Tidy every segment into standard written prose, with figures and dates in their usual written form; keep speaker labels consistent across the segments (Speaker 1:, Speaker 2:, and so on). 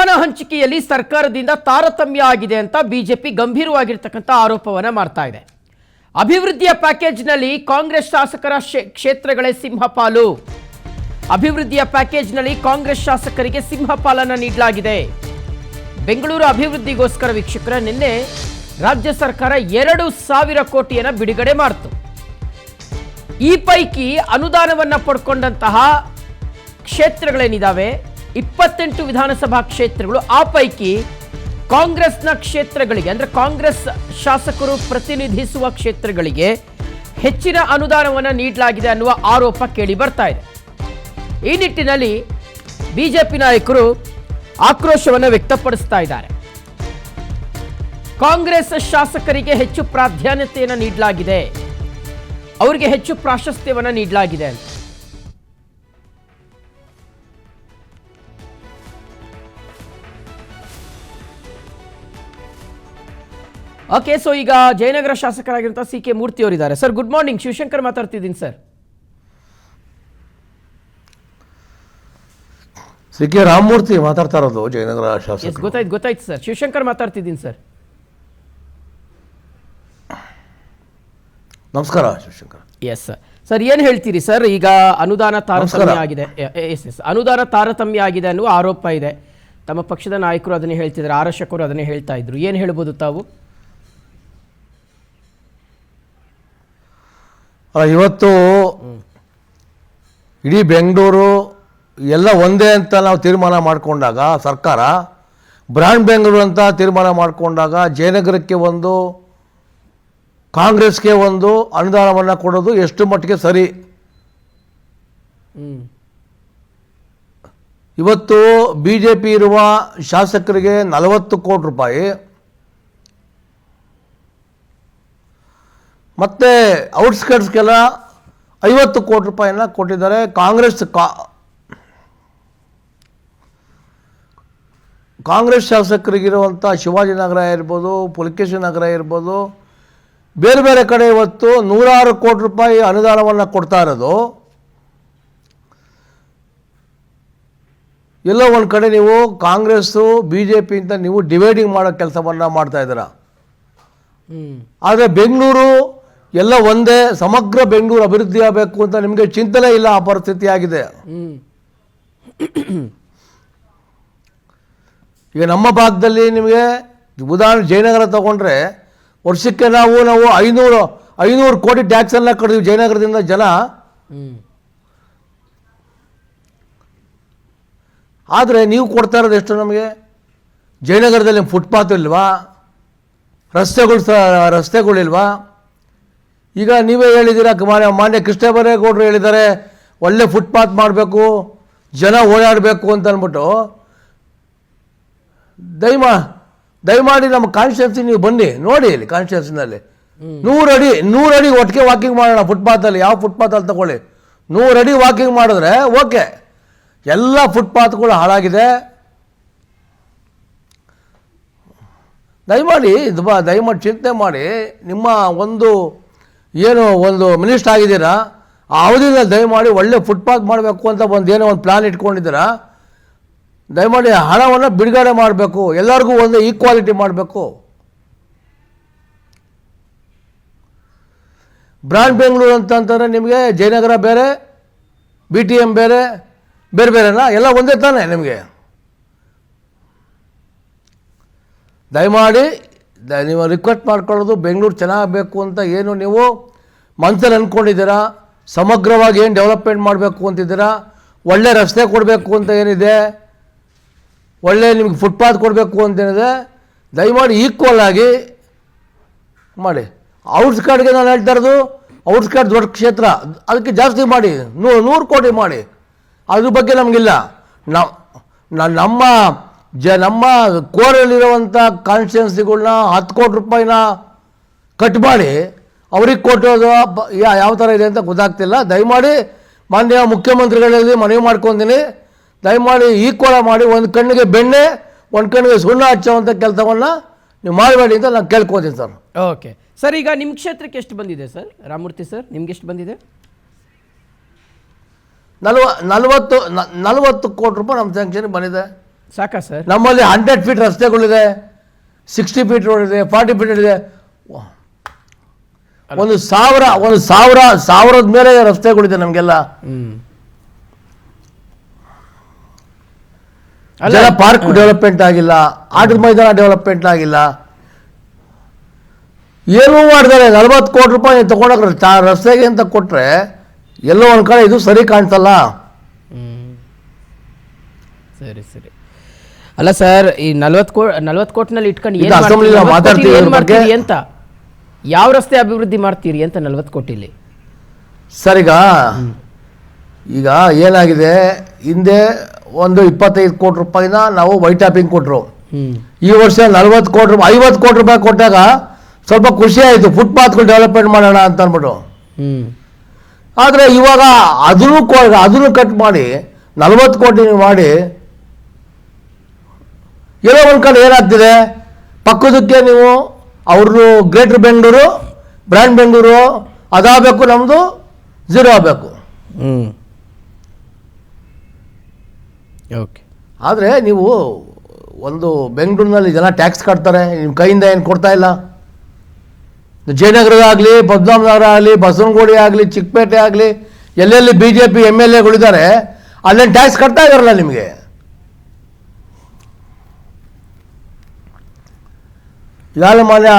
Speaker 1: ಅನುದಾನ ಹಂಚಿಕೆಯಲ್ಲಿ ಸರ್ಕಾರದಿಂದ ತಾರತಮ್ಯ ಆಗಿದೆ ಅಂತ ಬಿಜೆಪಿ ಗಂಭೀರವಾಗಿರ್ತಕ್ಕಂಥ ಆರೋಪವನ್ನು ಮಾಡ್ತಾ ಇದೆ. ಅಭಿವೃದ್ಧಿಯ ಪ್ಯಾಕೇಜ್ನಲ್ಲಿ ಕಾಂಗ್ರೆಸ್ ಶಾಸಕರ ಕ್ಷೇತ್ರಗಳೇ ಸಿಂಹಪಾಲು. ಅಭಿವೃದ್ಧಿಯ ಪ್ಯಾಕೇಜ್ನಲ್ಲಿ ಕಾಂಗ್ರೆಸ್ ಶಾಸಕರಿಗೆ ಸಿಂಹಪಾಲನ್ನು ನೀಡಲಾಗಿದೆ. ಬೆಂಗಳೂರು ಅಭಿವೃದ್ಧಿಗೋಸ್ಕರ ವೀಕ್ಷಕರ ನಿನ್ನೆ ರಾಜ್ಯ ಸರ್ಕಾರ 2,000 ಕೋಟಿಯನ್ನು ಬಿಡುಗಡೆ ಮಾಡಿತು. ಈ ಪೈಕಿ ಅನುದಾನವನ್ನು ಪಡ್ಕೊಂಡಂತಹ ಕ್ಷೇತ್ರಗಳೇನಿದ್ದಾವೆ 28 ವಿಧಾನಸಭಾ ಕ್ಷೇತ್ರಗಳು. ಆ ಪೈಕಿ ಕಾಂಗ್ರೆಸ್ನ ಕ್ಷೇತ್ರಗಳಿಗೆ ಅಂದರೆ ಕಾಂಗ್ರೆಸ್ ಶಾಸಕರು ಪ್ರತಿನಿಧಿಸುವ ಕ್ಷೇತ್ರಗಳಿಗೆ ಹೆಚ್ಚಿನ ಅನುದಾನವನ್ನು ನೀಡಲಾಗಿದೆ ಅನ್ನುವ ಆರೋಪ ಕೇಳಿ ಬರ್ತಾ ಇದೆ. ಈ ನಿಟ್ಟಿನಲ್ಲಿ ಬಿಜೆಪಿ ನಾಯಕರು ಆಕ್ರೋಶವನ್ನು ವ್ಯಕ್ತಪಡಿಸ್ತಾ ಇದ್ದಾರೆ. ಕಾಂಗ್ರೆಸ್ ಶಾಸಕರಿಗೆ ಹೆಚ್ಚು ಪ್ರಾಧಾನ್ಯತೆಯನ್ನು ನೀಡಲಾಗಿದೆ, ಅವರಿಗೆ ಹೆಚ್ಚು ಪ್ರಾಶಸ್ತ್ಯವನ್ನು ನೀಡಲಾಗಿದೆ ಅಂತ. ಓಕೆ, ಸೊ ಈಗ ಜಯನಗರ ಶಾಸಕರಾಗಿರುವಂಥ ಸಿ.ಕೆ. ಮೂರ್ತಿ ಅವರಿದ್ದಾರೆ. ಸರ್ ಗುಡ್ ಮಾರ್ನಿಂಗ್, ಶಿವಶಂಕರ್ ಮಾತಾಡ್ತಿದ್ದೀನಿ ಸರ್.
Speaker 2: ಸಿ.ಕೆ. ರಾಮಮೂರ್ತಿ ಮಾತಾಡ್ತಾ ಇರೋದು ಜಯನಗರ ಶಾಸಕ.
Speaker 1: ಗೊತ್ತಾಯ್ತು ಸರ್, ಶಿವಶಂಕರ್ ಮಾತಾಡ್ತಿದ್ದೀನಿ ಸರ್.
Speaker 2: ನಮಸ್ಕಾರ ಶಿವಶಂಕರ್.
Speaker 1: ಎಸ್ ಸರ್, ಏನು ಹೇಳ್ತೀರಿ ಸರ್? ಈಗ ಅನುದಾನ ತಾರತಮ್ಯ ಆಗಿದೆ, ಅನುದಾನ ತಾರತಮ್ಯ ಆಗಿದೆ ಅನ್ನುವ ಆರೋಪ ಇದೆ. ತಮ್ಮ ಪಕ್ಷದ ನಾಯಕರು ಅದನ್ನೇ ಹೇಳ್ತಿದ್ದಾರೆ, ಆರಕ್ಷಕರು ಅದನ್ನೇ ಹೇಳ್ತಾ ಇದ್ರು. ಏನು ಹೇಳ್ಬೋದು ತಾವು?
Speaker 2: ಇವತ್ತು ಇಡೀ ಬೆಂಗಳೂರು ಎಲ್ಲ ಒಂದೇ ಅಂತ ನಾವು ತೀರ್ಮಾನ ಮಾಡಿಕೊಂಡಾಗ, ಸರ್ಕಾರ ಬ್ರ್ಯಾಂಡ್ ಬೆಂಗಳೂರು ಅಂತ ತೀರ್ಮಾನ ಮಾಡಿಕೊಂಡಾಗ ಜಯನಗರಕ್ಕೆ ಒಂದು, ಕಾಂಗ್ರೆಸ್ಗೆ ಒಂದು ಅನುದಾನವನ್ನು ಕೊಡೋದು ಎಷ್ಟು ಮಟ್ಟಿಗೆ ಸರಿ? ಇವತ್ತು ಬಿ ಜೆ ಪಿ ಇರುವ ಶಾಸಕರಿಗೆ 40 ಕೋಟಿ ರೂಪಾಯಿ ಮತ್ತು ಔಟ್ಸ್ಕರ್ಟ್ಸ್ಗೆಲ್ಲ 50 ಕೋಟಿ ರೂಪಾಯಿನ ಕೊಟ್ಟಿದ್ದಾರೆ. ಕಾಂಗ್ರೆಸ್ ಶಾಸಕರಿಗಿರುವಂಥ ಶಿವಾಜಿನಗರ ಇರ್ಬೋದು, ಪುಲಕೇಶಿ ನಗರ ಇರ್ಬೋದು, ಬೇರೆ ಬೇರೆ ಕಡೆ ಇವತ್ತು 106 ಕೋಟಿ ರೂಪಾಯಿ ಅನುದಾನವನ್ನು ಕೊಡ್ತಾ ಇರೋದು. ಎಲ್ಲೋ ಒಂದು ಕಡೆ ನೀವು ಕಾಂಗ್ರೆಸ್ಸು ಬಿ ಜೆ ಪಿ ಅಂತ ನೀವು ಡಿವೈಡಿಂಗ್ ಮಾಡೋ ಕೆಲಸವನ್ನು ಮಾಡ್ತಾ ಇದ್ದೀರಾ. ಆದರೆ ಬೆಂಗಳೂರು ಎಲ್ಲ ಒಂದೇ, ಸಮಗ್ರ ಬೆಂಗಳೂರು ಅಭಿವೃದ್ಧಿ ಆಗಬೇಕು ಅಂತ ನಿಮಗೆ ಚಿಂತನೆ ಇಲ್ಲ. ಆ ಪರಿಸ್ಥಿತಿ ಆಗಿದೆ. ಈಗ ನಮ್ಮ ಭಾಗದಲ್ಲಿ ನಿಮಗೆ ಉದಾಹರಣೆ ಜಯನಗರ ತಗೊಂಡ್ರೆ ವರ್ಷಕ್ಕೆ ನಾವು 500 ಕೋಟಿ ಟ್ಯಾಕ್ಸನ್ನು ಕಟ್ತೀವಿ ಜಯನಗರದಿಂದ ಜನ. ಆದರೆ ನೀವು ಕೊಡ್ತಾ ಇರೋದು ಎಷ್ಟು ನಮಗೆ? ಜಯನಗರದಲ್ಲಿ ಫುಟ್ಪಾತ್ ಇಲ್ವಾ? ರಸ್ತೆಗಳಿಲ್ವಾ? ಈಗ ನೀವೇ ಹೇಳಿದ್ದೀರಾ, ಮಾನ್ಯ ಕೃಷ್ಣ ಬೈರೇಗೌಡರು ಹೇಳಿದ್ದಾರೆ ಒಳ್ಳೆ ಫುಟ್ಪಾತ್ ಮಾಡಬೇಕು, ಜನ ಓಡಾಡಬೇಕು ಅಂತ ಅಂದ್ಬಿಟ್ಟು. ದಯಮಾಡಿ ನಮ್ಮ ಕಾನ್ಸ್ಟಿಟ್ಯೂನ್ಸಿ ನೀವು ಬನ್ನಿ ನೋಡಿ. ಇಲ್ಲಿ ಕಾನ್ಸ್ಟಿಟ್ಯೂನ್ಸಿನಲ್ಲಿ 100 ಅಡಿ ಒಟ್ಟಿಗೆ ವಾಕಿಂಗ್ ಮಾಡೋಣ. ಫುಟ್ಪಾತಲ್ಲಿ ಯಾವ ಫುಟ್ಪಾತಲ್ಲಿ ತಗೊಳ್ಳಿ, 100 ಅಡಿ ವಾಕಿಂಗ್ ಮಾಡಿದ್ರೆ ಓಕೆ. ಎಲ್ಲ ಫುಟ್ಪಾತ್ಗಳು ಹಾಳಾಗಿದೆ. ದಯಮಾಡಿ ಚಿಂತನೆ ಮಾಡಿ. ನಿಮ್ಮ ಒಂದು ಮಿನಿಸ್ಟರ್ ಆಗಿದ್ದೀರಾ, ಆ ಅವಧಿಯಿಂದ ದಯಮಾಡಿ ಒಳ್ಳೆ ಫುಟ್ಪಾತ್ ಮಾಡಬೇಕು ಅಂತ ಏನೋ ಒಂದು ಪ್ಲಾನ್ ಇಟ್ಕೊಂಡಿದ್ದೀರಾ. ದಯಮಾಡಿ ಹಣವನ್ನು ಬಿಡುಗಡೆ ಮಾಡಬೇಕು, ಎಲ್ಲರಿಗೂ ಒಂದು ಈಕ್ವಾಲಿಟಿ ಮಾಡಬೇಕು. ಬ್ರ್ಯಾಂಡ್ ಬೆಂಗಳೂರು ಅಂತಂದರೆ ನಿಮಗೆ ಜಯನಗರ ಬೇರೆ, BTM ಬೇರೆ ಬೇರೆನಾ? ಎಲ್ಲ ಒಂದೇ ತಾನೇ ನಿಮಗೆ? ದಯಮಾಡಿ ನೀವು ರಿಕ್ವೆಸ್ಟ್ ಮಾಡ್ಕೊಳ್ಳೋದು, ಬೆಂಗಳೂರು ಚೆನ್ನಾಗಬೇಕು ಅಂತ ಏನು ನೀವು ಮನಸ್ಸಲ್ಲಿ ಅಂದ್ಕೊಂಡಿದ್ದೀರಾ, ಸಮಗ್ರವಾಗಿ ಏನು ಡೆವಲಪ್ಮೆಂಟ್ ಮಾಡಬೇಕು ಅಂತಿದ್ದೀರಾ, ಒಳ್ಳೆ ರಸ್ತೆ ಕೊಡಬೇಕು ಅಂತ ಏನಿದೆ, ಒಳ್ಳೆ ನಿಮಗೆ ಫುಟ್ಪಾತ್ ಕೊಡಬೇಕು ಅಂತೇನಿದೆ, ದಯಮಾಡಿ ಈಕ್ವಲ್ ಆಗಿ ಮಾಡಿ. ಔಟ್ಸ್ಕರ್ಟ್ಗೆ ನಾನು ಹೇಳ್ತಾ ಇರೋದು, ಔಟ್ಸ್ಕರ್ಟ್ ದೊಡ್ಡ ಕ್ಷೇತ್ರ, ಅದಕ್ಕೆ ಜಾಸ್ತಿ ಮಾಡಿ, 100 ಕೋಟಿ ಮಾಡಿ. ಅದ್ರ ಬಗ್ಗೆ ನಮಗಿಲ್ಲ. ನಮ್ಮ ಕೋರಲ್ಲಿರುವಂಥ ಕಾನ್ಸ್ಟಿಟ್ಯೂನ್ಸಿಗಳನ್ನ 10 ಕೋಟಿ ರೂಪಾಯಿನ ಕಟ್ ಮಾಡಿ ಅವ್ರಿಗೆ ಕೊಟ್ಟೋದು ಯಾವ ಥರ ಇದೆ ಅಂತ ಗೊತ್ತಾಗ್ತಿಲ್ಲ. ದಯಮಾಡಿ ಮಾನ್ಯ ಮುಖ್ಯಮಂತ್ರಿಗಳಲ್ಲಿ ಮನವಿ ಮಾಡ್ಕೊತೀನಿ, ದಯಮಾಡಿ ಈಕ್ವಲ್ ಮಾಡಿ. ಒಂದು ಕಣ್ಣಿಗೆ ಬೆಣ್ಣೆ, ಒಂದು ಕಣ್ಣಿಗೆ ಸುಣ್ಣ ಹಚ್ಚುವಂಥ ಕೆಲಸವನ್ನು ನೀವು ಮಾಡಬೇಡಿ ಅಂತ ನಾನು ಕೇಳ್ಕೊತೀನಿ ಸರ್.
Speaker 1: ಓಕೆ ಸರ್, ಈಗ ನಿಮ್ಮ ಕ್ಷೇತ್ರಕ್ಕೆ ಎಷ್ಟು ಬಂದಿದೆ ಸರ್? ರಾಮಮೂರ್ತಿ ಸರ್, ನಿಮ್ಗೆ ಎಷ್ಟು ಬಂದಿದೆ?
Speaker 2: 40 ಕೋಟಿ ರೂಪಾಯಿ ನಮ್ಮ ಸ್ಯಾಂಕ್ಷನ್ ಬಂದಿದೆ.
Speaker 1: ಸಾಕಾ ಸರ್?
Speaker 2: ನಮ್ಮಲ್ಲಿ 100 ಫೀಟ್ ರಸ್ತೆಗಳಿದೆ, 60 ಫೀಟ್ ರೋಡ್ ಇದೆ, 40 ಫೀಟ್ ಇದೆ. ಒಂದು ಸಾವಿರದ ಮೇಲೆ ರಸ್ತೆಗಳಿದೆ ನಮಗೆಲ್ಲ. ಜನ ಪಾರ್ಕ್ ಡೆವಲಪ್ಮೆಂಟ್ ಆಗಿಲ್ಲ, ಆಟದ ಮೈದಾನ ಡೆವಲಪ್ಮೆಂಟ್ ಆಗಿಲ್ಲ, ಏನೂ ಮಾಡಿದ್ದಾರೆ. 40 ಕೋಟಿ ರೂಪಾಯಿ ತಗೊಂಡೋಗ್ರೆ ರಸ್ತೆಗೆ ಅಂತ ಕೊಟ್ರೆ ಎಲ್ಲೋ ಒಂದ್ ಕಡೆ ಇದು ಸರಿ ಕಾಣ್ತಲ್ಲ.
Speaker 1: ಸರಿ ಸರಿ. ಅಲ್ಲ ಸರ್, ಈ 40 ಕೋಟಿನಲ್ಲಿ ಇಟ್ಕೊಂಡು
Speaker 2: ಇದು ಅಸೆಂಬ್ಲಿಲಿ ನಾವು ಮಾತಾಡ್ತೀವಿ
Speaker 1: ಏನ್
Speaker 2: ಇದ್ರ ಬಗ್ಗೆ.
Speaker 1: ಮಾಡ್ತೀರಿ ಅಂತ, ಯಾವ ರಸ್ತೆ ಅಭಿವೃದ್ಧಿ ಮಾಡ್ತೀರಿ ಅಂತ 40 ಕೋಟಿಲಿ?
Speaker 2: ಸರ್ ಈಗ ಏನಾಗಿದೆ, ಹಿಂದೆ ಒಂದು 25 ಕೋಟಿ ರೂಪಾಯಿನ ನಾವು ವೈಟ್ ಟ್ಯಾಪಿಂಗ್ ಕೊಟ್ಟರು. ಈ ವರ್ಷ 40 ಕೋಟಿ ರೂಪಾಯಿ 50 ಕೋಟಿ ರೂಪಾಯಿ ಕೊಟ್ಟಾಗ ಸ್ವಲ್ಪ ಖುಷಿ ಆಯಿತು, ಫುಟ್ಪಾತ್ಗಳು ಡೆವಲಪ್ಮೆಂಟ್ ಮಾಡೋಣ ಅಂತ ಅಂದ್ಬಿಟ್ಟು. ಆದರೆ ಇವಾಗ ಅದನ್ನು ಕಟ್ ಮಾಡಿ 40 ಕೋಟಿ ಮಾಡಿ ಎಲ್ಲೋ ಒಂದು ಕಡೆ ಏನಾಗ್ತಿದೆ, ಪಕ್ಕದಕ್ಕೆ ನೀವು ಅವ್ರದ್ದು ಗ್ರೇಟರ್ ಬೆಂಗಳೂರು, ಬ್ರ್ಯಾಂಡ್ ಬೆಂಗಳೂರು ಅದಾಗಬೇಕು, ನಮ್ಮದು 0 ಆಗಬೇಕು.
Speaker 1: ಓಕೆ.
Speaker 2: ಆದರೆ ನೀವು ಒಂದು ಬೆಂಗಳೂರಿನಲ್ಲಿ ಜನ ಟ್ಯಾಕ್ಸ್ ಕಟ್ತಾರೆ, ನಿಮ್ಮ ಕೈಯಿಂದ ಏನು ಕೊಡ್ತಾ ಇಲ್ಲ. ಜಯನಗರ ಆಗಲಿ, ಪದ್ಮನಾಭನಗರ ಆಗಲಿ, ಬಸವನಗುಡಿ ಆಗಲಿ, ಚಿಕ್ಕಪೇಟೆ ಆಗಲಿ, ಎಲ್ಲೆಲ್ಲಿ BJP MLAಗಳಿದ್ದಾರೆ ಅಲ್ಲೇನು ಟ್ಯಾಕ್ಸ್ ಕಟ್ತಾ ಇದಾರಲ್ಲ ನಿಮಗೆ. ಈಗಾಗಲೇ ಮಾನ್ಯ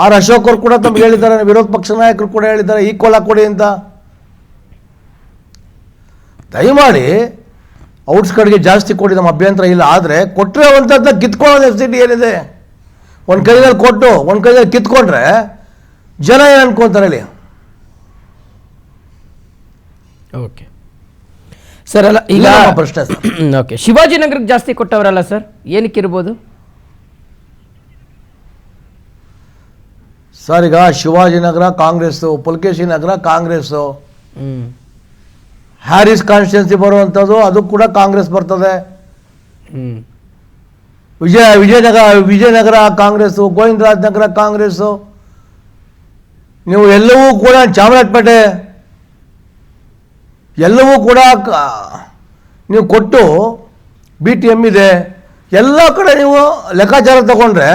Speaker 2: ಆರ್ ಅಶೋಕ್ ಅವರು ಕೂಡ ತಮ್ಗೆ ಹೇಳಿದ್ದಾರೆ, ವಿರೋಧ ಪಕ್ಷ ನಾಯಕರು ಕೂಡ ಹೇಳಿದ್ದಾರೆ ಈಕ್ವಲ್ ಆಗಿ ಕೊಡಿ ಅಂತ. ದಯಮಾಡಿ ಔಟ್ಸ್ ಕಡೆಗೆ ಜಾಸ್ತಿ ಕೊಡಿ, ನಮ್ಮ ಅಭ್ಯಂತರ ಇಲ್ಲ. ಆದರೆ ಕೊಟ್ಟರೆ ಒಂಥದ್ದು ಕಿತ್ಕೊಳ್ಳೋ ನೆಸಿಟಿ ಏನಿದೆ? ಒಂದು ಕೈಯಲ್ಲಿ ಕೊಟ್ಟು ಒಂದು ಕೈಯಲ್ಲಿ ಕಿತ್ಕೊಂಡ್ರೆ ಜನ ಏನು ಅನ್ಕೊಂತಾರೆ ಹೇಳಿ?
Speaker 1: Okay sir. ಅಲ್ಲ ಈಗ
Speaker 2: ಪ್ರಶ್ನೆ ಸರ್.
Speaker 1: ಓಕೆ, ಶಿವಾಜಿನಗರಕ್ಕೆ ಜಾಸ್ತಿ ಕೊಟ್ಟವರಲ್ಲ ಸರ್, ಏನಕ್ಕೆ ಇರ್ಬೋದು
Speaker 2: ಸರ್? ಈಗ ಶಿವಾಜಿನಗರ ಕಾಂಗ್ರೆಸ್ಸು, ಪುಲಕೇಶಿ ನಗರ ಕಾಂಗ್ರೆಸ್ಸು, ಹ್ಯಾರಿಸ್ ಕಾನ್ಸ್ಟಿಟ್ಯೂನ್ಸಿ ಬರುವಂಥದ್ದು ಅದು ಕೂಡ ಕಾಂಗ್ರೆಸ್ ಬರ್ತದೆ. ವಿಜಯನಗರ ಕಾಂಗ್ರೆಸ್ಸು, ಗೋವಿಂದರಾಜ್ ನಗರ ಕಾಂಗ್ರೆಸ್ಸು, ನೀವು ಎಲ್ಲವೂ ಕೂಡ ಚಾಮರಾಜಪೇಟೆ ಎಲ್ಲವೂ ಕೂಡ ನೀವು ಕೊಟ್ಟು BTM ಇದೆ, ಎಲ್ಲ ಕಡೆ ನೀವು ಲೆಕ್ಕಾಚಾರ ತಗೊಂಡ್ರೆ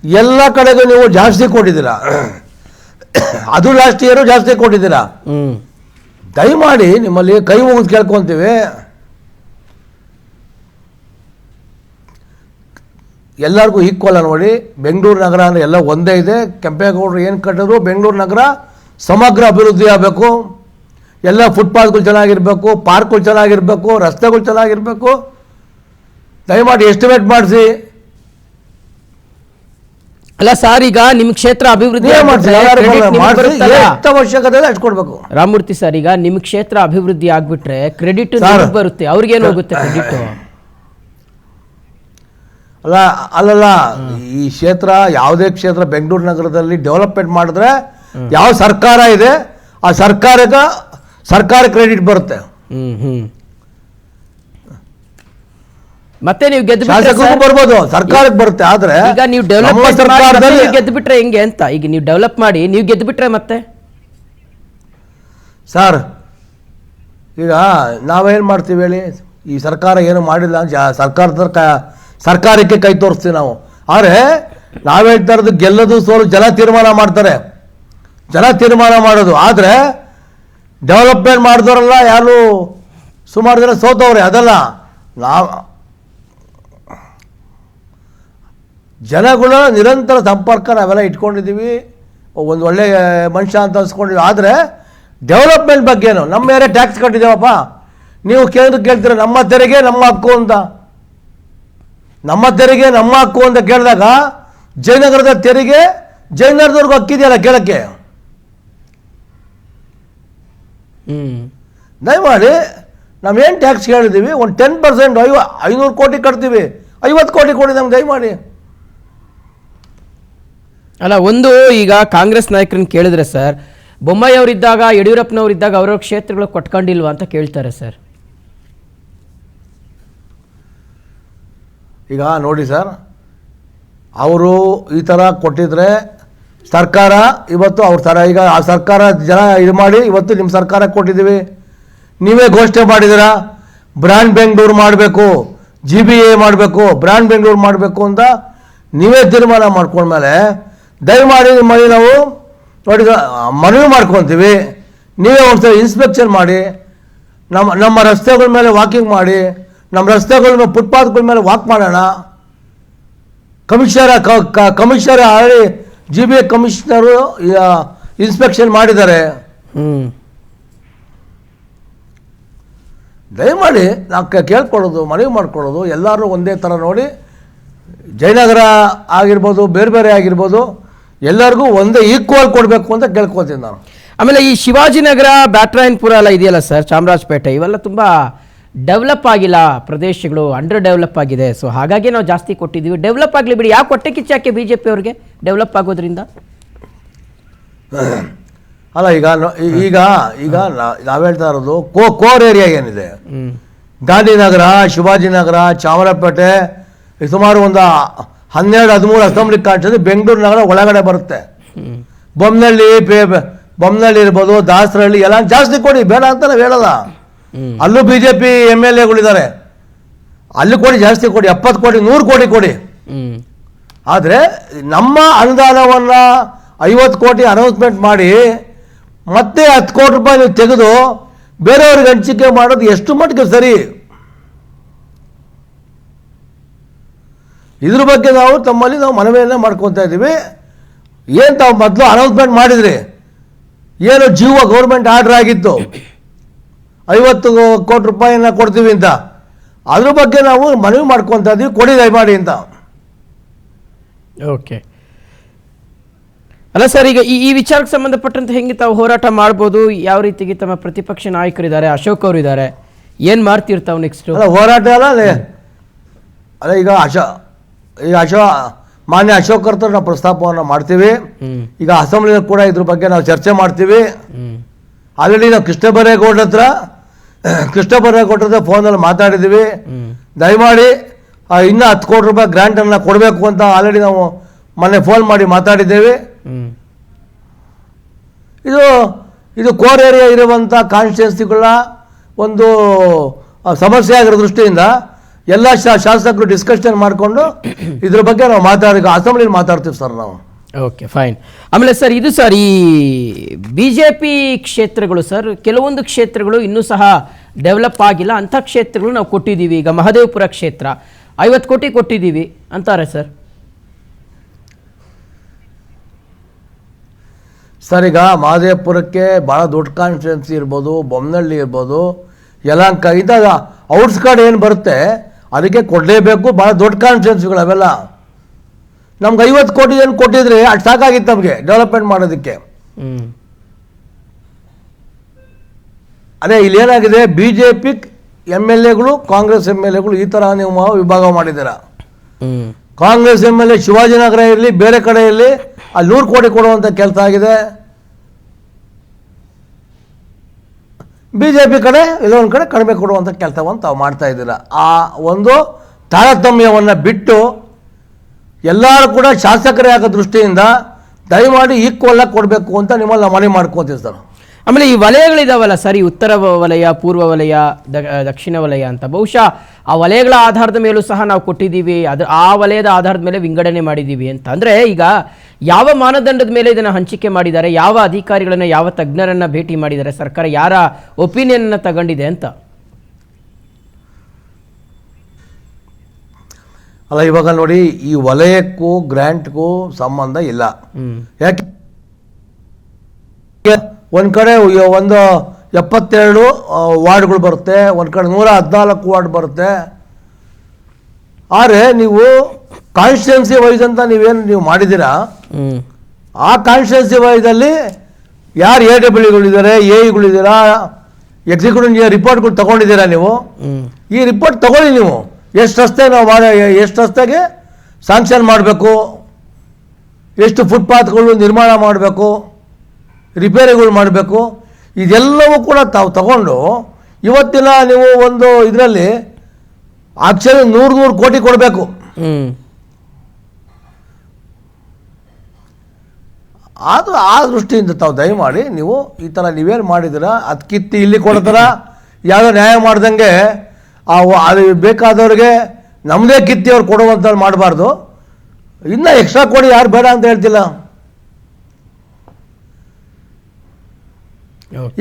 Speaker 2: ಎಲ್ಲ ಕಡೆಗೂ ನೀವು ಜಾಸ್ತಿ ಕೊಟ್ಟಿದ್ದೀರಾ. ಅದು ಲಾಸ್ಟ್ ಇಯರು ಜಾಸ್ತಿ ಕೊಟ್ಟಿದ್ದೀರಾ. ದಯಮಾಡಿ ನಿಮ್ಮಲ್ಲಿ ಕೈ ಮುಗಿದು ಕೇಳ್ಕೊತೀವಿ, ಎಲ್ಲರಿಗೂ ಈಕ್ವಲ್ ನೋಡಿ. ಬೆಂಗಳೂರು ನಗರ ಅಂದರೆ ಎಲ್ಲ ಒಂದೇ ಇದೆ. ಕೆಂಪೇಗೌಡರು ಏನು ಕಟ್ಟಿದ್ರು, ಬೆಂಗಳೂರು ನಗರ ಸಮಗ್ರ ಅಭಿವೃದ್ಧಿ ಆಗಬೇಕು, ಎಲ್ಲ ಫುಟ್ಪಾತ್ಗಳು ಚೆನ್ನಾಗಿರಬೇಕು, ಪಾರ್ಕ್ಗಳು ಚೆನ್ನಾಗಿರಬೇಕು, ರಸ್ತೆಗಳು ಚೆನ್ನಾಗಿರಬೇಕು. ದಯಮಾಡಿ ಎಸ್ಟಿಮೇಟ್ ಮಾಡಿಸಿ.
Speaker 1: ಅಲ್ಲ ಸರ್, ಈಗ ನಿಮ್ಮ ಕ್ಷೇತ್ರ ಅಭಿವೃದ್ಧಿ
Speaker 2: ಅವಶ್ಯಕತೆ ಅಷ್ಟು ಕೊಡ್ಬೇಕು.
Speaker 1: ರಾಮಮೂರ್ತಿ ಸರ್, ಈಗ ನಿಮ್ಮ ಕ್ಷೇತ್ರ ಅಭಿವೃದ್ಧಿ ಆಗ್ಬಿಟ್ರೆ ಕ್ರೆಡಿಟ್ ಬರುತ್ತೆ, ಅವ್ರಿಗೇನು ಹೋಗುತ್ತೆ ಕ್ರೆಡಿಟ್?
Speaker 2: ಅಲ್ಲಲ್ಲ, ಈ ಕ್ಷೇತ್ರ ಯಾವುದೇ ಕ್ಷೇತ್ರ ಬೆಂಗಳೂರು ನಗರದಲ್ಲಿ ಡೆವಲಪ್ಮೆಂಟ್ ಮಾಡಿದ್ರೆ ಯಾವ ಸರ್ಕಾರ ಇದೆ ಆ ಸರ್ಕಾರ ಕ್ರೆಡಿಟ್ ಬರುತ್ತೆ.
Speaker 1: ಮತ್ತೆ ನೀವು
Speaker 2: ಬರ್ಬೋದು, ಸರ್ಕಾರಕ್ಕೆ ಬರುತ್ತೆ. ಆದ್ರೆ
Speaker 1: ಈಗ ನೀವು ಡೆವಲಪ್ಮೆಂಟ್ ಗೆದ್ದು ಬಿಟ್ರೆ ಹೆಂಗೆ ಅಂತ? ಈಗ ನೀವು ಡೆವಲಪ್ ಮಾಡಿ ನೀವು ಗೆದ್ದು ಬಿಟ್ರೆ ಮತ್ತೆ
Speaker 2: ಸರ್, ಈಗ ನಾವೇನು ಮಾಡ್ತೀವಿ ಹೇಳಿ? ಈ ಸರ್ಕಾರ ಏನು ಮಾಡಿಲ್ಲ, ಸರ್ಕಾರಕ್ಕೆ ಕೈ ತೋರಿಸ್ತೀವಿ ನಾವು. ಆದರೆ ನಾವು ಹೇಳ್ತಾ ಇರೋದು ಗೆಲ್ಲೋದು ಸೋಲು ಜನ ತೀರ್ಮಾನ ಮಾಡ್ತಾರೆ, ಜನ ತೀರ್ಮಾನ ಮಾಡೋದು. ಆದರೆ ಡೆವಲಪ್ಮೆಂಟ್ ಮಾಡಿದವರಲ್ಲ ಯಾರು, ಸುಮಾರು ಜನ ಸೋತವ್ರೆ. ಅದಲ್ಲ, ನಾವು ಜನಗಳ ನಿರಂತರ ಸಂಪರ್ಕ ನಾವೆಲ್ಲ ಇಟ್ಕೊಂಡಿದ್ದೀವಿ, ಒಂದು ಒಳ್ಳೆಯ ಮನುಷ್ಯ ಅಂತ ಅನ್ಸ್ಕೊಂಡಿದ್ದೀವಿ. ಆದರೆ ಡೆವಲಪ್ಮೆಂಟ್ ಬಗ್ಗೆನು ನಮ್ಮ ಮೇಲೆ ಟ್ಯಾಕ್ಸ್ ಕಟ್ಟಿದ್ದೇವಪ್ಪ, ನೀವು ಕೇಳ್ತೀರ ನಮ್ಮ ತೆರಿಗೆ ನಮ್ಮ ಹಕ್ಕು ಅಂತ. ನಮ್ಮ ತೆರಿಗೆ ನಮ್ಮ ಹಕ್ಕು ಅಂತ ಕೇಳಿದಾಗ ಜಯನಗರದ ತೆರಿಗೆ ಜಯನಗರದವ್ರಿಗೂ ಹಕ್ಕಿದೆಯಲ್ಲ ಕೇಳಕ್ಕೆ. ದಯಮಾಡಿ ನಾವೇನು ಟ್ಯಾಕ್ಸ್ ಕೇಳಿದ್ದೀವಿ, ಒಂದು 10% 500 ಕೋಟಿ ಕಟ್ತೀವಿ, 50 ಕೋಟಿ ಕೊಡಿ ನಮ್ಗೆ ದಯಮಾಡಿ.
Speaker 1: ಅಲ್ಲ, ಒಂದು ಈಗ ಕಾಂಗ್ರೆಸ್ ನಾಯಕರನ್ನ ಕೇಳಿದ್ರೆ ಸರ್, ಬೊಮ್ಮಾಯಿ ಅವರಿದ್ದಾಗ ಯಡಿಯೂರಪ್ಪನವರಿದ್ದಾಗ ಅವರ ಕ್ಷೇತ್ರಗಳು ಕೊಟ್ಕೊಂಡಿಲ್ವಾ ಅಂತ ಕೇಳ್ತಾರೆ ಸರ್.
Speaker 2: ಈಗ ನೋಡಿ ಸರ್, ಅವರು ಈ ಥರ ಕೊಟ್ಟಿದ್ರೆ ಸರ್ಕಾರ ಇವತ್ತು ಅವ್ರ ಥರ ಈಗ ಆ ಸರ್ಕಾರ ಜನ ಇದು ಮಾಡಿ ಇವತ್ತು ನಿಮ್ಮ ಸರ್ಕಾರ ಕೊಟ್ಟಿದ್ದೀವಿ. ನೀವೇ ಘೋಷಣೆ ಮಾಡಿದ್ದೀರಾ ಬ್ರ್ಯಾಂಡ್ ಬೆಂಗಳೂರು ಮಾಡಬೇಕು, GBA ಮಾಡಬೇಕು, ಬ್ರ್ಯಾಂಡ್ ಬೆಂಗಳೂರು ಮಾಡಬೇಕು ಅಂತ ನೀವೇ ತೀರ್ಮಾನ ಮಾಡ್ಕೊಂಡ್ಮೇಲೆ ದಯಮಾಡಿ ನಿಮ್ಮಲ್ಲಿ ನಾವು ನೋಡಿ ಮನವಿ ಮಾಡ್ಕೊತೀವಿ. ನೀವೇ ಒಂದ್ಸಲ ಇನ್ಸ್ಪೆಕ್ಷನ್ ಮಾಡಿ, ನಮ್ಮ ರಸ್ತೆಗಳ ಮೇಲೆ ವಾಕಿಂಗ್ ಮಾಡಿ, ನಮ್ಮ ರಸ್ತೆಗಳ ಮೇಲೆ ಫುಟ್ಪಾತ್ಗಳ ಮೇಲೆ ವಾಕ್ ಮಾಡೋಣ. Commissioner already GBA commissioner inspection ಮಾಡಿದ್ದಾರೆ. ದಯಮಾಡಿ ನಾವು ಕೇಳ್ಕೊಳ್ಳೋದು, ಮನವಿ ಮಾಡ್ಕೊಳ್ಳೋದು, ಎಲ್ಲರೂ ಒಂದೇ ಥರ ನೋಡಿ, ಜಯನಗರ ಆಗಿರ್ಬೋದು, ಬೇರೆ ಬೇರೆ ಆಗಿರ್ಬೋದು, ಎಲ್ಲರಿಗೂ ಒಂದೇ ಈಕ್ವಲ್ ಕೊಡಬೇಕು ಅಂತ ಕೇಳ್ಕೊತೀನಿ ನಾನು.
Speaker 1: ಆಮೇಲೆ ಈ ಶಿವಾಜಿನಗರ, ಬ್ಯಾಟ್ರಾಯನ್ಪುರ ಎಲ್ಲ ಇದೆಯಲ್ಲ ಸರ್, ಚಾಮರಾಜಪೇಟೆ, ಇವೆಲ್ಲ ತುಂಬ ಡೆವಲಪ್ ಆಗಿಲ್ಲ ಪ್ರದೇಶಗಳು, ಅಂಡರ್ ಡೆವಲಪ್ ಆಗಿದೆ. ಸೊ ಹಾಗಾಗಿ ನಾವು ಜಾಸ್ತಿ ಕೊಟ್ಟಿದ್ದೀವಿ. ಡೆವಲಪ್ ಆಗಲಿ ಬಿಡಿ, ಯಾಕೆ ಹೊಟ್ಟೆ ಕಿಚ್ಚಾಕೆ BJP ಅವ್ರಿಗೆ ಡೆವಲಪ್ ಆಗೋದ್ರಿಂದ?
Speaker 2: ಅಲ್ಲ, ಈಗ ನಾವು ಹೇಳ್ತಾ ಇರೋದು ಕೋರ್ ಏರಿಯಾ ಏನಿದೆ, ಗಾಂಧಿನಗರ, ಶಿವಾಜಿನಗರ, ಚಾಮರಾಜಪೇಟೆ, ಸುಮಾರು ಒಂದು 12-13 ಅಸೆಂಬ್ಲಿ ಕಾನ್ಸ್ಟಿಟ್ಯೂನ್ಸಿ ಬೆಂಗಳೂರು ನಗರ ಒಳಗಡೆ ಬರುತ್ತೆ. ಬೊಮ್ಮನಹಳ್ಳಿ ಇರ್ಬೋದು, ದಾಸರಹಳ್ಳಿ ಎಲ್ಲ ಜಾಸ್ತಿ ಕೊಡಿ, ಬೇಡ ಅಂತ ನಾವು ಹೇಳಲ್ಲ. ಅಲ್ಲೂ BJP MLAಗಳಿದ್ದಾರೆ, ಅಲ್ಲಿ ಕೊಡಿ, ಜಾಸ್ತಿ ಕೊಡಿ, 70 ಕೋಟಿ 100 ಕೋಟಿ ಕೊಡಿ. ಆದರೆ ನಮ್ಮ ಅನುದಾನವನ್ನು 50 ಕೋಟಿ ಅನೌನ್ಸ್ಮೆಂಟ್ ಮಾಡಿ ಮತ್ತೆ 10 ಕೋಟಿ ರೂಪಾಯಿ ನೀವು ತೆಗೆದು ಬೇರೆಯವ್ರಿಗೆ ಹಂಚಿಕೆ ಮಾಡೋದು ಎಷ್ಟು ಮಟ್ಟಿಗೆ ಸರಿ? ಇದ್ರ ಬಗ್ಗೆ ತಮ್ಮಲ್ಲಿ ನಾವು ಮನವಿಯನ್ನೇ ಮಾಡ್ಕೊತಾ ಇದ್ದೀವಿ. ಏನು ತಾವು ಮೊದಲು ಅನೌನ್ಸ್ಮೆಂಟ್ ಮಾಡಿದ್ರಿ, ಏನು ಜೀವ ಗೌರ್ಮೆಂಟ್ ಆರ್ಡರ್ ಆಗಿತ್ತು 50 ಕೋಟಿ ರೂಪಾಯಿನ ಕೊಡ್ತೀವಿ ಅಂತ, ಅದ್ರ ಬಗ್ಗೆ ನಾವು ಮನವಿ ಮಾಡ್ಕೊತಾ ಇದ್ದೀವಿ, ಕೊಡಿ ದಯಮಾಡಿ ಅಂತ.
Speaker 1: ಓಕೆ. ಅಲ್ಲ ಸರ್, ಈಗ ಈ ವಿಚಾರಕ್ಕೆ ಸಂಬಂಧಪಟ್ಟಂತೆ ಹೆಂಗೆ ತಾವು ಹೋರಾಟ ಮಾಡ್ಬೋದು? ಯಾವ ರೀತಿಗೆ ತಮ್ಮ ಪ್ರತಿಪಕ್ಷ ನಾಯಕರಿದ್ದಾರೆ, ಅಶೋಕ್ ಅವರು ಇದ್ದಾರೆ, ಏನು ಮಾಡ್ತಿರ್ತಾವೆ ನೆಕ್ಸ್ಟ್?
Speaker 2: ಅಲ್ಲ, ಹೋರಾಟ ಅಲ್ಲ ಈಗ ಮಾನ್ಯ ಅಶೋಕ್ ಅವ್ರ ನಾವು ಪ್ರಸ್ತಾಪವನ್ನು ಮಾಡ್ತೀವಿ. ಈಗ ಅಸೆಂಬ್ಲಿಯಲ್ಲಿ ಕೂಡ ಇದ್ರ ಬಗ್ಗೆ ನಾವು ಚರ್ಚೆ ಮಾಡ್ತೀವಿ. ಆಲ್ರೆಡಿ ನಾವು ಕೃಷ್ಣ ಬೈರೇಗೌಡರ ಹತ್ರ ಫೋನಲ್ಲಿ ಮಾತಾಡಿದ್ದೀವಿ. ದಯಮಾಡಿ ಇನ್ನೂ 10 ಕೋಟಿ ರೂಪಾಯಿ ಗ್ರಾಂಟನ್ನು ಕೊಡಬೇಕು ಅಂತ ಆಲ್ರೆಡಿ ನಾವು ಮೊನ್ನೆ ಫೋನ್ ಮಾಡಿ ಮಾತಾಡಿದ್ದೇವೆ. ಇದು ಕೋರ್ ಏರಿಯಾ ಇರುವಂಥ ಕಾನ್ಸ್ಟಿಟ್ಯೂನ್ಸಿಗಳ ಒಂದು ಸಮಸ್ಯೆ ಆಗಿರೋ ದೃಷ್ಟಿಯಿಂದ ಎಲ್ಲ ಶಾಸಕರು ಡಿಸ್ಕಷನ್ ಮಾಡಿಕೊಂಡು ಇದ್ರ ಬಗ್ಗೆ ನಾವು ಅಸೆಂಬ್ಲಿಯಲ್ಲಿ ಮಾತಾಡ್ತೀವಿ ಸರ್ ನಾವು.
Speaker 1: Okay, fine. ಆಮೇಲೆ ಸರ್, ಇದು ಸರ್ ಈ BJP ಕ್ಷೇತ್ರಗಳು ಸರ್, ಕೆಲವೊಂದು ಕ್ಷೇತ್ರಗಳು ಇನ್ನೂ ಸಹ ಡೆವಲಪ್ ಆಗಿಲ್ಲ, ಅಂಥ ಕ್ಷೇತ್ರಗಳು ನಾವು ಕೊಟ್ಟಿದ್ದೀವಿ. ಈಗ ಮಹದೇವಪುರ ಕ್ಷೇತ್ರ 50 ಕೋಟಿ ಕೊಟ್ಟಿದ್ದೀವಿ ಅಂತಾರೆ ಸರ್.
Speaker 2: ಸರ್, ಈಗ ಮಹದೇವಪುರಕ್ಕೆ ಭಾಳ ದೊಡ್ಡ ಕಾನ್ಸ್ಟಿಟ್ಯೂನ್ಸಿ ಇರ್ಬೋದು, ಬೊಮ್ಮನಹಳ್ಳಿ ಇರ್ಬೋದು, ಯಲಹಂಕ, ಇದ್ದಾಗ ಔಟ್ಸ್ ಕಾರ್ಡ್ ಏನು ಬರುತ್ತೆ ಅದಕ್ಕೆ ಕೊಡಲೇಬೇಕು. ಭಾಳ ದೊಡ್ಡ ಕಾನ್ಸ್ಟಿಟ್ಯೂನ್ಸಿಗಳು ಅವೆಲ್ಲ. ನಮ್ಗೆ 50 ಕೋಟಿ ಏನು ಕೊಟ್ಟಿದ್ರೆ ಅದು ಸಾಕಾಗಿತ್ತು ನಮಗೆ ಡೆವಲಪ್ಮೆಂಟ್ ಮಾಡೋದಕ್ಕೆ. ಅದೇ ಇಲ್ಲೇನಾಗಿದೆ, BJP MLAಗಳು, ಕಾಂಗ್ರೆಸ್ MLAಗಳು ಈ ಥರ ನೀವು ವಿಭಾಗ ಮಾಡಿದ್ದೀರ. ಕಾಂಗ್ರೆಸ್ MLA ಶಿವಾಜಿನಗರ ಇರಲಿ, ಬೇರೆ ಕಡೆ ಇರಲಿ, ಅಲ್ಲಿ 100 ಕೋಟಿ ಕೊಡುವಂಥ ಕೆಲಸ ಆಗಿದೆ. BJP ಕಡೆ ಇಲ್ಲೊಂದು ಕಡೆ ಕಡಿಮೆ ಕೊಡುವಂಥ ಕೆಲಸವನ್ನು ತಾವು ಮಾಡ್ತಾ ಇದ್ದೀರ. ಆ ಒಂದು ತಾರತಮ್ಯವನ್ನು ಬಿಟ್ಟು ಎಲ್ಲರೂ ಕೂಡ ಶಾಸಕರೇ ಆಗೋ ದೃಷ್ಟಿಯಿಂದ ದಯಮಾಡಿ ಈಕ್ವಲ್ ಆಗಿ ಕೊಡಬೇಕು ಅಂತ ನಿಮ್ಮಲ್ಲಿ ನಾವು ಮನವಿ ಮಾಡ್ಕೋತೀವಿ ಸರ್.
Speaker 1: ಆಮೇಲೆ ಈ ವಲಯಗಳಿದಾವಲ್ಲ ಸರ್, ಈ ಉತ್ತರ ವಲಯ, ಪೂರ್ವ ವಲಯ, ದಕ್ಷಿಣ ವಲಯ ಅಂತ, ಬಹುಶಃ ಆ ವಲಯಗಳ ಆಧಾರದ ಮೇಲೂ ಸಹ ನಾವು ಕೊಟ್ಟಿದ್ದೀವಿ. ಆ ವಲಯದ ಆಧಾರದ ಮೇಲೆ ವಿಂಗಡಣೆ ಮಾಡಿದ್ದೀವಿ ಅಂತ. ಅಂದರೆ ಈಗ ಯಾವ ಮಾನದಂಡದ ಮೇಲೆ ಇದನ್ನು ಹಂಚಿಕೆ ಮಾಡಿದ್ದಾರೆ, ಯಾವ ಅಧಿಕಾರಿಗಳನ್ನು, ಯಾವ ತಜ್ಞರನ್ನು ಭೇಟಿ ಮಾಡಿದ್ದಾರೆ ಸರ್ಕಾರ, ಯಾರ ಒಪಿನಿಯನ್ನ ತಗೊಂಡಿದೆ ಅಂತ?
Speaker 2: ಅಲ್ಲ, ಇವಾಗ ನೋಡಿ, ಈ ವಲಯಕ್ಕೂ ಗ್ರ್ಯಾಂಟ್ಗೂ ಸಂಬಂಧ ಇಲ್ಲ. ಯಾಕೆ ಒಂದು ಕಡೆ ಒಂದು 72 ವಾರ್ಡ್ಗಳು ಬರುತ್ತೆ, ಒಂದು ಕಡೆ 114 ವಾರ್ಡ್ ಬರುತ್ತೆ. ಆದರೆ ನೀವು ಕಾನ್ಸ್ಟಿಟ್ಯೂನ್ಸಿ ವೈಸ್ ಅಂತ ನೀವು ಮಾಡಿದ್ದೀರಾ, ಆ ಕಾನ್ಸ್ಟಿಟ್ಯೂನ್ಸಿ ವೈಸಲ್ಲಿ ಯಾರು AWಗಳಿದ್ದಾರೆ, AEಗಳಿದ್ದೀರಾ, ಎಕ್ಸಿಕ್ಯೂಟಿವ್ ಇಂಜಿನಿಯರ್ ರಿಪೋರ್ಟ್ಗಳು ತೊಗೊಂಡಿದ್ದೀರಾ ನೀವು? ಈ ರಿಪೋರ್ಟ್ ತೊಗೊಳ್ಳಿ. ನೀವು ಎಷ್ಟು ರಸ್ತೆ ಎಷ್ಟು ರಸ್ತೆಗೆ ಸ್ಯಾಂಕ್ಷನ್ ಮಾಡಬೇಕು, ಎಷ್ಟು ಫುಟ್ಪಾತ್ಗಳು ನಿರ್ಮಾಣ ಮಾಡಬೇಕು, ರಿಪೇರಿಗಳು ಮಾಡಬೇಕು, ಇದೆಲ್ಲವೂ ಕೂಡ ತಾವು ತಗೊಂಡು ಇವತ್ತಿನ ನೀವು ಒಂದು ಇದರಲ್ಲಿ ಆಕ್ಚುಲಿ 100 ಕೋಟಿ ಕೊಡಬೇಕು. ಆದರೂ ಆ ದೃಷ್ಟಿಯಿಂದ ತಾವು ದಯಮಾಡಿ ನೀವು ಈ ಥರ ನೀವೇನು ಮಾಡಿದ್ದೀರಾ, ಅದು ಕಿತ್ತಿ ಇಲ್ಲಿ ಕೊಡ್ತಾರ, ಯಾವುದೋ ನ್ಯಾಯ ಮಾಡ್ದಂಗೆ ಅದು ಬೇಕಾದವ್ರಿಗೆ ನಮ್ಮದೇ ಕಿತ್ತಿ ಅವ್ರು ಕೊಡುವಂತ ಮಾಡಬಾರ್ದು. ಇನ್ನೂ ಎಕ್ಸ್ಟ್ರಾ ಕೊಡಿ, ಯಾರು ಬೇಡ ಅಂತ ಹೇಳ್ತಿಲ್ಲ.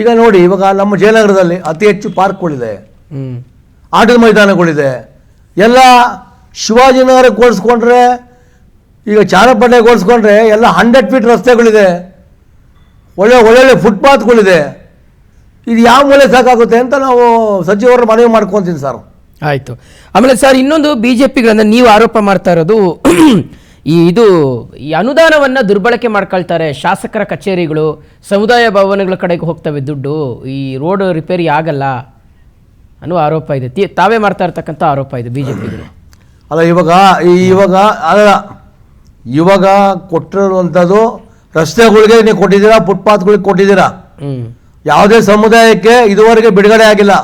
Speaker 2: ಈಗ ನೋಡಿ, ಇವಾಗ ನಮ್ಮ ಜಯನಗರದಲ್ಲಿ ಅತಿ ಹೆಚ್ಚು ಪಾರ್ಕ್ಗಳಿದೆ, ಆಟದ ಮೈದಾನಗಳಿದೆ. ಎಲ್ಲ ಶಿವಾಜಿನಗರಕ್ಕೆ ಹೋಲಿಸ್ಕೊಂಡ್ರೆ, ಈಗ ಚಾನಪೇಟೆಗೆ ಹೋಲಿಸ್ಕೊಂಡ್ರೆ ಎಲ್ಲ 100 ಫೀಟ್ ರಸ್ತೆಗಳಿದೆ, ಒಳ್ಳೊಳ್ಳೆ ಫುಟ್ಪಾತ್ಗಳಿದೆ. ಇದು ಯಾವ ಮೂಲೆ ಸಾಕಾಗುತ್ತೆ ಅಂತ ನಾವು ಸಚಿವರು ಮನವಿ ಮಾಡ್ಕೊತೀನಿ ಸರ್.
Speaker 1: ಆಯಿತು. ಆಮೇಲೆ ಸರ್, ಇನ್ನೊಂದು ಬಿ ಜೆ ಪಿಗಳನ್ನು ನೀವು ಆರೋಪ ಮಾಡ್ತಾ ಇರೋದು ಈ ಅನುದಾನವನ್ನು ದುರ್ಬಳಕೆ ಮಾಡ್ಕೊಳ್ತಾರೆ. ಶಾಸಕರ ಕಚೇರಿಗಳು, ಸಮುದಾಯ ಭವನಗಳ ಕಡೆಗೆ ಹೋಗ್ತವೆ ದುಡ್ಡು, ಈ ರೋಡ್ ರಿಪೇರಿ ಆಗಲ್ಲ ಅನ್ನೋ ಆರೋಪ ಇದೆ. ತಾವೇ ಮಾಡ್ತಾ ಇರ್ತಕ್ಕಂಥ ಆರೋಪ ಇದೆ ಬಿ ಜೆ ಪಿಗಳು.
Speaker 2: ಅಲ್ಲ, ಇವಾಗ ಕೊಟ್ಟಿರುವಂಥದ್ದು ರಸ್ತೆಗಳಿಗೆ ನೀವು ಕೊಟ್ಟಿದ್ದೀರಾ, ಫುಟ್ಪಾತ್ಗಳಿಗೆ ಕೊಟ್ಟಿದ್ದೀರಾ. ಯಾವುದೇ ಸಮುದಾಯಕ್ಕೆ ಇದುವರೆಗೆ ಬಿಡುಗಡೆ ಆಗಿಲ್ಲ.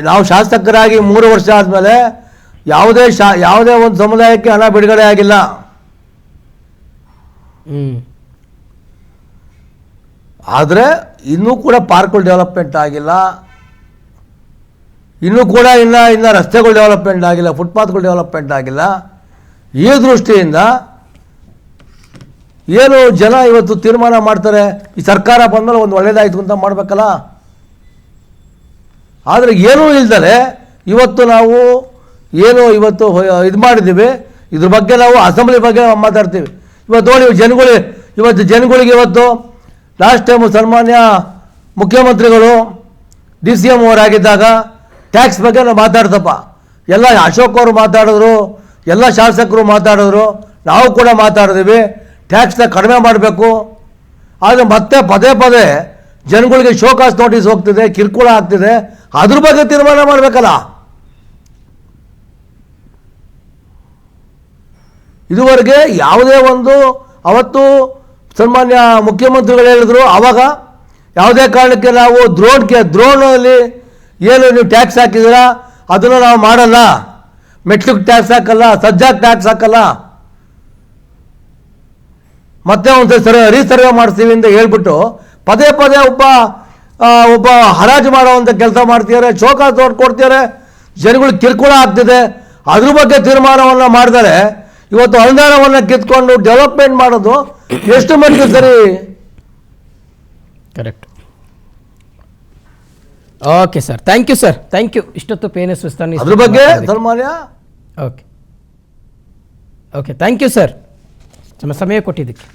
Speaker 2: ನಾವು ಶಾಸಕರಾಗಿ 3 ವರ್ಷ ಆದಮೇಲೆ ಯಾವುದೇ ಒಂದು ಸಮುದಾಯಕ್ಕೆ ಹಣ ಬಿಡುಗಡೆ ಆಗಿಲ್ಲ. ಆದರೆ ಇನ್ನೂ ಕೂಡ ಪಾರ್ಕ್ಗಳು ಡೆವಲಪ್ಮೆಂಟ್ ಆಗಿಲ್ಲ, ಇನ್ನೂ ಕೂಡ ಇನ್ನು ರಸ್ತೆಗಳು ಡೆವಲಪ್ಮೆಂಟ್ ಆಗಿಲ್ಲ, ಫುಟ್ಪಾತ್ಗಳು ಡೆವಲಪ್ಮೆಂಟ್ ಆಗಿಲ್ಲ. ಈ ದೃಷ್ಟಿಯಿಂದ ಏನು ಜನ ಇವತ್ತು ತೀರ್ಮಾನ ಮಾಡ್ತಾರೆ, ಈ ಸರ್ಕಾರ ಬಂದಮೇಲೆ ಒಂದು ಒಳ್ಳೇದಾಯ್ತು ಅಂತ ಮಾಡಬೇಕಲ್ಲ. ಆದರೆ ಏನೂ ಇಲ್ದರೆ ನಾವು ಇವತ್ತು ಇದು ಮಾಡಿದ್ದೀವಿ, ಇದ್ರ ಬಗ್ಗೆ ನಾವು ಅಸೆಂಬ್ಲಿ ಬಗ್ಗೆ ಮಾತಾಡ್ತೀವಿ. ಇವತ್ತು ನೋಡಿ, ಜನಗಳಿಗೆ ಲಾಸ್ಟ್ ಟೈಮು ಸನ್ಮಾನ್ಯ ಮುಖ್ಯಮಂತ್ರಿಗಳು DCM ಅವರಾಗಿದ್ದಾಗ ಟ್ಯಾಕ್ಸ್ ಬಗ್ಗೆ ನಾವು ಮಾತಾಡ್ತಪ್ಪ. ಎಲ್ಲ ಅಶೋಕ್ ಅವರು ಮಾತಾಡಿದ್ರು, ಎಲ್ಲ ಶಾಸಕರು ಮಾತಾಡಿದ್ರು, ನಾವು ಕೂಡ ಮಾತಾಡಿದ್ದೀವಿ. ಟ್ಯಾಕ್ಸ್ನ ಕಡಿಮೆ ಮಾಡಬೇಕು. ಆದರೆ ಮತ್ತೆ ಪದೇ ಜನಗಳಿಗೆ ಶೋಕಾಸ್ ನೋಟಿಸ್ ಹೋಗ್ತಿದೆ, ಕಿರುಕುಳ ಆಗ್ತಿದೆ. ಅದ್ರ ಬಗ್ಗೆ ತೀರ್ಮಾನ ಮಾಡಬೇಕಲ್ಲ. ಇದುವರೆಗೆ ಯಾವುದೇ ಒಂದು, ಅವತ್ತು ಸನ್ಮಾನ್ಯ ಮುಖ್ಯಮಂತ್ರಿಗಳು ಹೇಳಿದ್ರು, ಆವಾಗ ಯಾವುದೇ ಕಾರಣಕ್ಕೆ ನಾವು ದ್ರೋಣಲ್ಲಿ ಏನು ನೀವು ಟ್ಯಾಕ್ಸ್ ಹಾಕಿದ್ದೀರಾ ಅದನ್ನು ನಾವು ಮಾಡಲ್ಲ, ಮೆಟ್ಲಿಗೆ ಟ್ಯಾಕ್ಸ್ ಹಾಕಲ್ಲ, ಸಜ್ಜಾಗಿ ಟ್ಯಾಕ್ಸ್ ಹಾಕಲ್ಲ, ಮತ್ತೆ ಒಂದು ರೀಸರ್ವೆ ಮಾಡಿಸ್ತೀವಿ ಅಂತ ಹೇಳ್ಬಿಟ್ಟು ಪದೇ ಒಬ್ಬ ಹರಾಜು ಮಾಡುವಂಥ ಕೆಲಸ ಮಾಡ್ತಿದ್ದಾರೆ, ಚೌಕಾಸ್ ನೋಟ್ ಕೊಡ್ತಿದ್ದಾರೆ, ಜನಗಳಿಗೆ ಕಿರುಕುಳ ಆಗ್ತಿದೆ. ಅದ್ರ ಬಗ್ಗೆ ತೀರ್ಮಾನವನ್ನು ಮಾಡಿದರೆ ಇವತ್ತು ಅನುದಾನವನ್ನು ಕಿತ್ಕೊಂಡು ಡೆವಲಪ್ಮೆಂಟ್ ಮಾಡೋದು ಎಷ್ಟು ಮಟ್ಟಿಗೆ ಸರಿ?
Speaker 1: Correct. Okay sir, thank you sir, thank you. ಇಷ್ಟೊತ್ತು PNS ವಿಸ್ತರಣೆ
Speaker 2: ಅದ್ರ ಬಗ್ಗೆ ಸನ್ಮಾನ್ಯ.
Speaker 1: ಓಕೆ ಥ್ಯಾಂಕ್ ಯು ಸರ್, ನಮ್ಮ ಸಮಯ ಕೊಟ್ಟಿದ್ದಕ್ಕೆ.